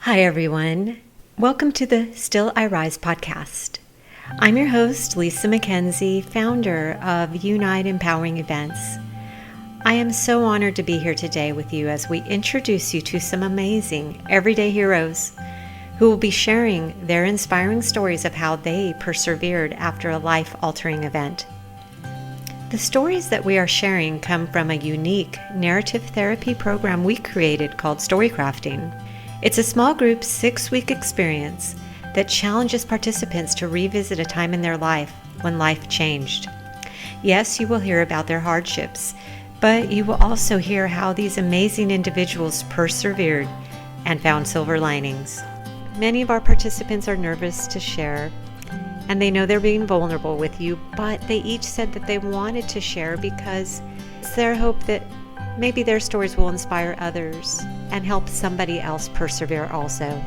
Hi, everyone. Welcome to the Still I Rise podcast. I'm your host, Lisa McKenzie, founder of Unite Empowering Events. I am so honored to be here today with you as we introduce you to some amazing everyday heroes who will be sharing their inspiring stories of how they persevered after a life-altering event. The stories that we are sharing come from a unique narrative therapy program we created called Storycrafting. It's a small group 6-week experience that challenges participants to revisit a time in their life when life changed. Yes, you will hear about their hardships, but you will also hear how these amazing individuals persevered and found silver linings. Many of our participants are nervous to share, and they know they're being vulnerable with you, but they each said that they wanted to share because it's their hope that maybe their stories will inspire others and help somebody else persevere also.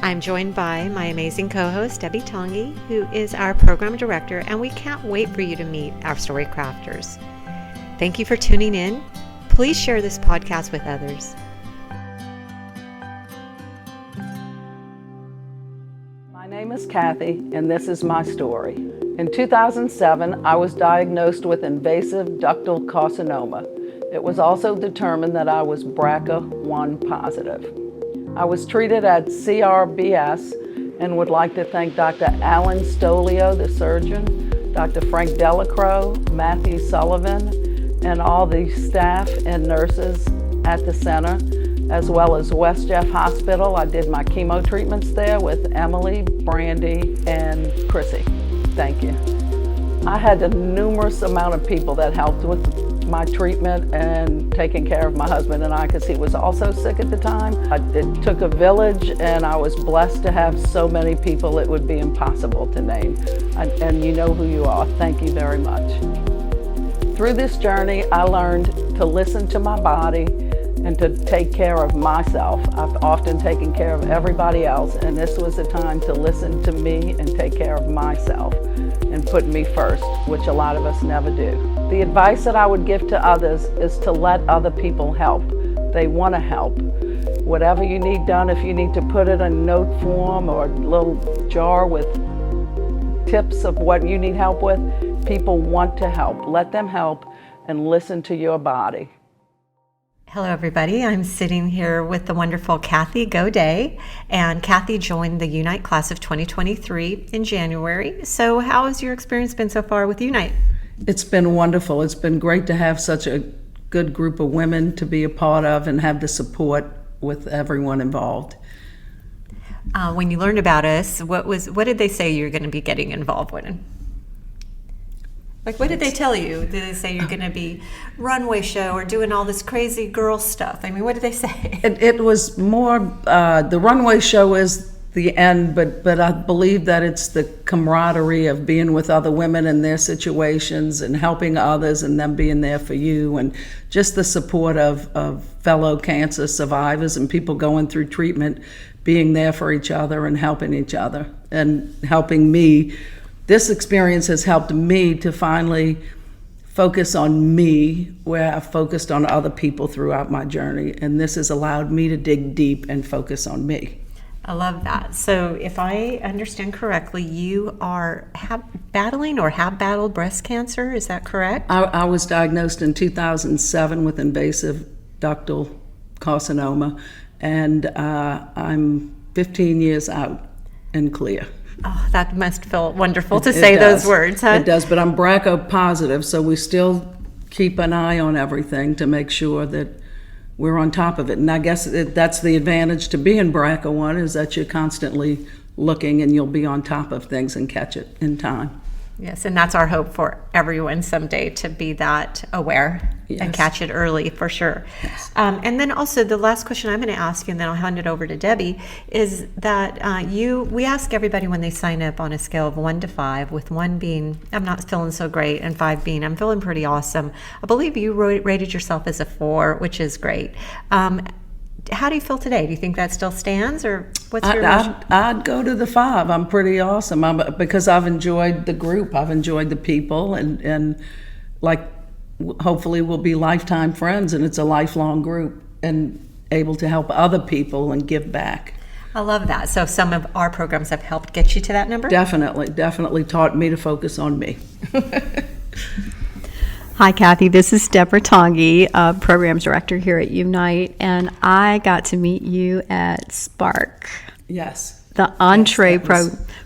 I'm joined by my amazing co-host, Debbie Tongi, who is our program director, and we can't wait for you to meet our story crafters. Thank you for tuning in. Please share this podcast with others. My name is Kathy, and this is my story. In 2007, I was diagnosed with invasive ductal carcinoma. It was also determined that I was BRCA1 positive. I was treated at CRBS and would like to thank Dr. Alan Stolio, the surgeon, Dr. Frank Delacroix, Matthew Sullivan, and all the staff and nurses at the center, as well as West Jeff Hospital. I did my chemo treatments there with Emily, Brandy, and Chrissy. Thank you. I had a numerous amount of people that helped with my treatment and taking care of my husband and I, because he was also sick at the time. It took a village, and I was blessed to have so many people it would be impossible to name. And you know who you are. Thank you very much. Through this journey, I learned to listen to my body and to take care of myself. I've often taken care of everybody else, and this was a time to listen to me and take care of myself and put me first, which a lot of us never do. The advice that I would give to others is to let other people help. They want to help. Whatever you need done, if you need to put it in a note form or a little jar with tips of what you need help with, people want to help. Let them help and listen to your body. Hello, everybody. I'm sitting here with the wonderful Kathy Gaudet, and Kathy joined the Unite class of 2023 in January. So how has your experience been so far with Unite? It's been wonderful. It's been great to have such a good group of women to be a part of and have the support with everyone involved. When you learned about us, what did they say you're going to be getting involved with? Like, what did they tell you? Did they say you're going to be runway show or doing all this crazy girl stuff? I mean, what did they say? It was more, the runway show is the end, but I believe that it's the camaraderie of being with other women in their situations and helping others and them being there for you, and just the support of fellow cancer survivors and people going through treatment, being there for each other and helping each other and helping me. This experience has helped me to finally focus on me, where I've focused on other people throughout my journey. And this has allowed me to dig deep and focus on me. I love that. So if I understand correctly, you have battled breast cancer. Is that correct? I was diagnosed in 2007 with invasive ductal carcinoma, and I'm 15 years out and clear. Oh, that must feel wonderful to say those words, huh? It does, but I'm BRCA positive, so we still keep an eye on everything to make sure that we're on top of it. And I guess that's the advantage to being BRCA1, is that you're constantly looking and you'll be on top of things and catch it in time. Yes, and that's our hope for everyone someday, to be that aware and catch it early, for sure. Yes. And then also the last question I'm going to ask you, and then I'll hand it over to Debbie, is that we ask everybody when they sign up on a scale of 1 to 5, with 1 being I'm not feeling so great and 5 being I'm feeling pretty awesome. I believe you rated yourself as a 4, which is great. How do you feel today? Do you think that still stands, or what's your I'd go to the 5. I'm pretty awesome because I've enjoyed the group. I've enjoyed the people, and like hopefully we'll be lifetime friends, and it's a lifelong group. And able to help other people and give back. I love that. So some of our programs have helped get you to that number? Definitely taught me to focus on me. Hi, Kathy. This is Deborah Tongi, Programs Director here at Unite, and I got to meet you at Spark. Yes. The entree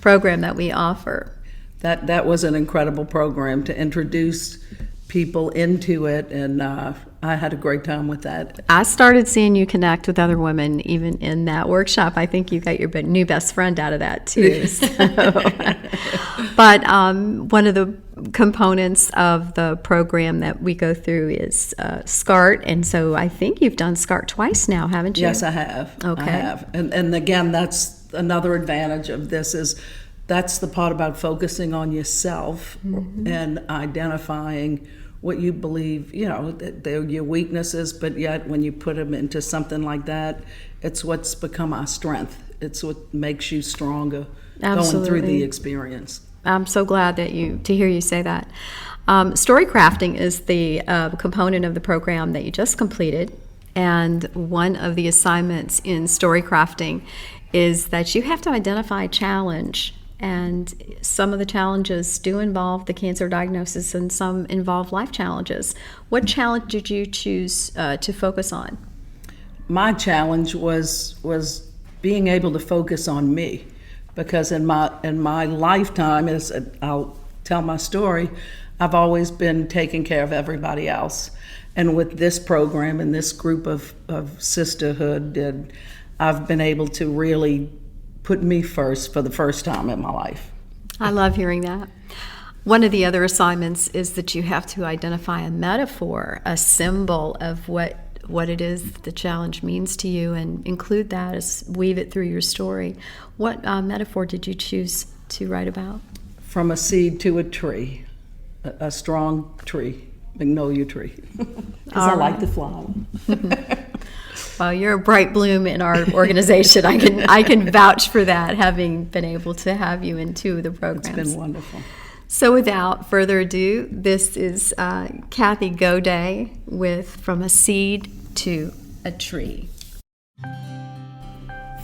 program that we offer. That was an incredible program to introduce people into it, and I had a great time with that. I started seeing you connect with other women even in that workshop. I think you got your new best friend out of that too. So. But one of the components of the program that we go through is SCART, and so I think you've done SCART twice now, haven't you? Yes, I have. Okay. I have. And again, that's another advantage of this is that's the part about focusing on yourself and identifying what you believe, they're your weaknesses, but yet when you put them into something like that, it's what's become our strength. It's what makes you stronger. Absolutely. Going through the experience. I'm so glad to hear you say that. Story crafting is the component of the program that you just completed, and one of the assignments in story crafting is that you have to identify a challenge. And some of the challenges do involve the cancer diagnosis and some involve life challenges. What challenge did you choose to focus on? My challenge was being able to focus on me, because in my lifetime, as I'll tell my story, I've always been taking care of everybody else. And with this program and this group of sisterhood, I've been able to really put me first for the first time in my life. I love hearing that. One of the other assignments is that you have to identify a metaphor, a symbol of what it is the challenge means to you, and include that as weave it through your story. What metaphor did you choose to write about? From a seed to a tree, a strong tree, Magnolia tree, because I like the flower. Well, you're a bright bloom in our organization. I can vouch for that, having been able to have you in two of the programs. It's been wonderful. So without further ado, this is Kathy Gaudet with From a Seed to a Tree.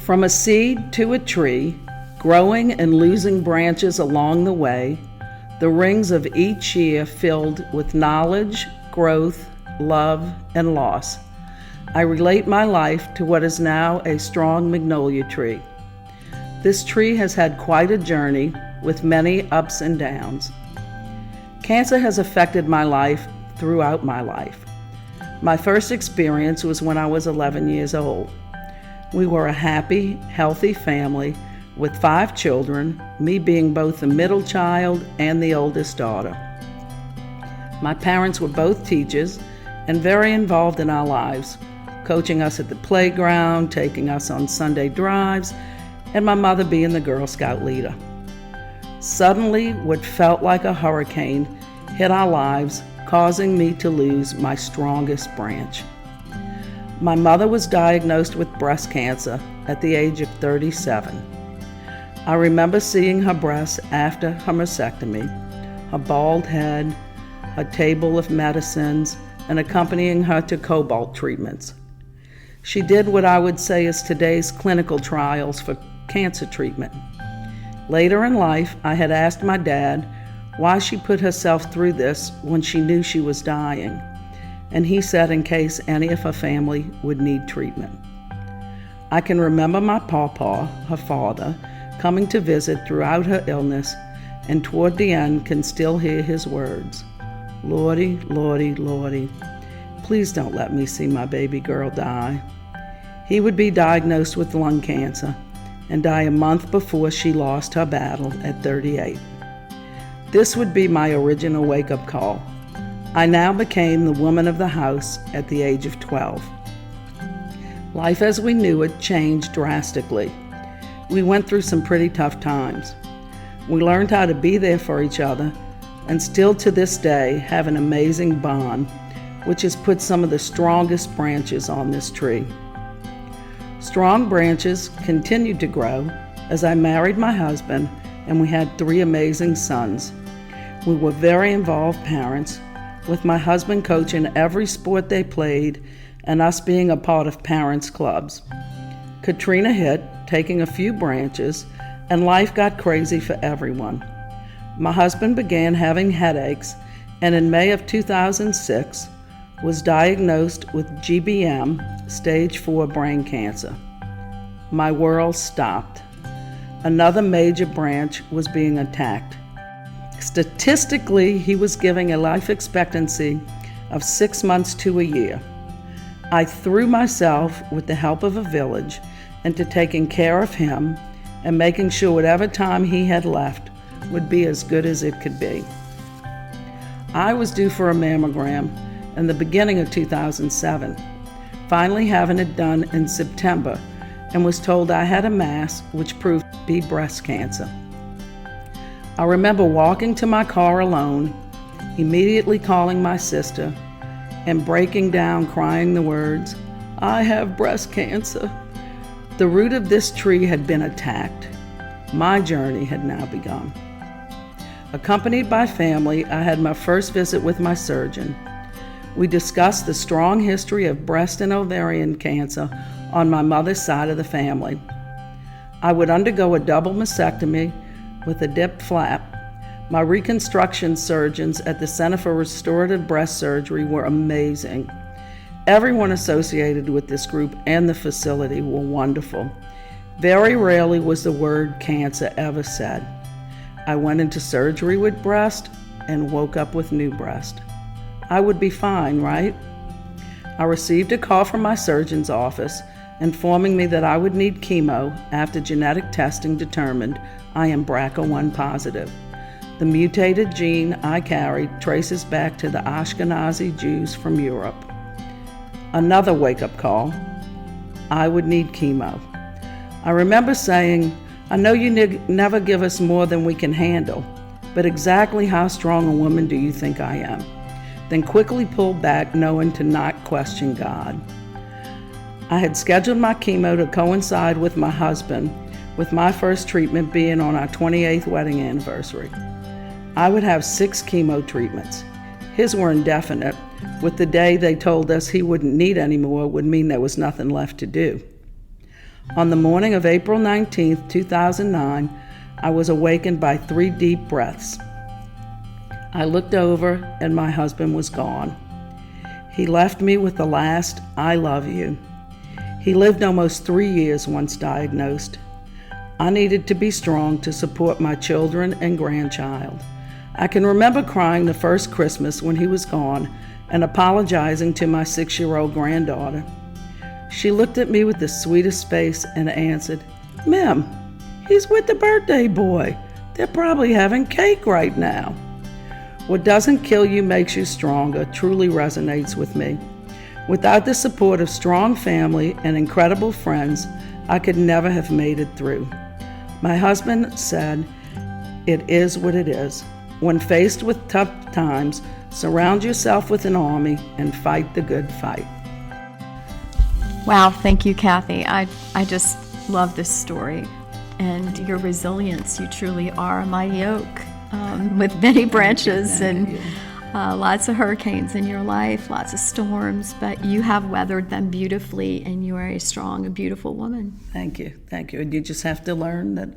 From a seed to a tree, growing and losing branches along the way, the rings of each year filled with knowledge, growth, love, and loss. I relate my life to what is now a strong magnolia tree. This tree has had quite a journey with many ups and downs. Cancer has affected my life throughout my life. My first experience was when I was 11 years old. We were a happy, healthy family with 5 children, me being both the middle child and the oldest daughter. My parents were both teachers and very involved in our lives, coaching us at the playground, taking us on Sunday drives, and my mother being the Girl Scout leader. Suddenly, what felt like a hurricane hit our lives, causing me to lose my strongest branch. My mother was diagnosed with breast cancer at the age of 37. I remember seeing her breasts after her mastectomy, her bald head, a table of medicines, and accompanying her to cobalt treatments. She did what I would say is today's clinical trials for cancer treatment. Later in life, I had asked my dad why she put herself through this when she knew she was dying, and he said in case any of her family would need treatment. I can remember my Paw Paw, her father, coming to visit throughout her illness, and toward the end can still hear his words, "Lordy, Lordy, Lordy, please don't let me see my baby girl die." He would be diagnosed with lung cancer and die a month before she lost her battle at 38. This would be my original wake-up call. I now became the woman of the house at the age of 12. Life as we knew it changed drastically. We went through some pretty tough times. We learned how to be there for each other, and still to this day have an amazing bond, which has put some of the strongest branches on this tree. Strong branches continued to grow as I married my husband, and we had 3 amazing sons. We were very involved parents, with my husband coaching every sport they played and us being a part of parents' clubs. Katrina hit, taking a few branches, and life got crazy for everyone. My husband began having headaches, and in May of 2006 was diagnosed with GBM, stage 4 brain cancer. My world stopped. Another major branch was being attacked. Statistically, he was giving a life expectancy of 6 months to a year. I threw myself, with the help of a village, into taking care of him and making sure whatever time he had left would be as good as it could be. I was due for a mammogram in the beginning of 2007, finally having it done in September, and was told I had a mass which proved to be breast cancer. I remember walking to my car alone, immediately calling my sister, and breaking down crying the words, "I have breast cancer." The root of this tree had been attacked. My journey had now begun. Accompanied by family, I had my first visit with my surgeon. We discussed the strong history of breast and ovarian cancer on my mother's side of the family. I would undergo a double mastectomy with a dip flap. My reconstruction surgeons at the Center for Restorative Breast Surgery were amazing. Everyone associated with this group and the facility were wonderful. Very rarely was the word cancer ever said. I went into surgery with breast and woke up with new breast. I would be fine, right? I received a call from my surgeon's office informing me that I would need chemo after genetic testing determined I am BRCA1 positive. The mutated gene I carried traces back to the Ashkenazi Jews from Europe. Another wake-up call. I would need chemo. I remember saying, "I know you never give us more than we can handle, but exactly how strong a woman do you think I am?" Then quickly pulled back, knowing to not question God. I had scheduled my chemo to coincide with my husband, with my first treatment being on our 28th wedding anniversary. I would have 6 chemo treatments. His were indefinite, with the day they told us he wouldn't need any more would mean there was nothing left to do. On the morning of April 19, 2009, I was awakened by 3 deep breaths. I looked over and my husband was gone. He left me with the last, "I love you." He lived almost 3 years once diagnosed. I needed to be strong to support my children and grandchild. I can remember crying the first Christmas when he was gone and apologizing to my 6-year-old granddaughter. She looked at me with the sweetest face and answered, "Mem, he's with the birthday boy. They're probably having cake right now." What doesn't kill you makes you stronger truly resonates with me. Without the support of strong family and incredible friends, I could never have made it through. My husband said, "It is what it is. When faced with tough times, surround yourself with an army and fight the good fight." Wow, thank you, Kathy. I just love this story and your resilience. You truly are a mighty oak with many branches and lots of hurricanes in your life, lots of storms, but you have weathered them beautifully and you are a strong and beautiful woman. Thank you. And you just have to learn that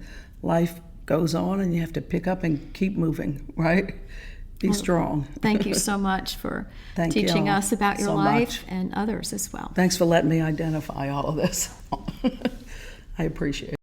life goes on and you have to pick up and keep moving, right? Be strong. Thank you so much for Thank teaching you us about your so life much. And others as well. Thanks for letting me identify all of this. I appreciate it.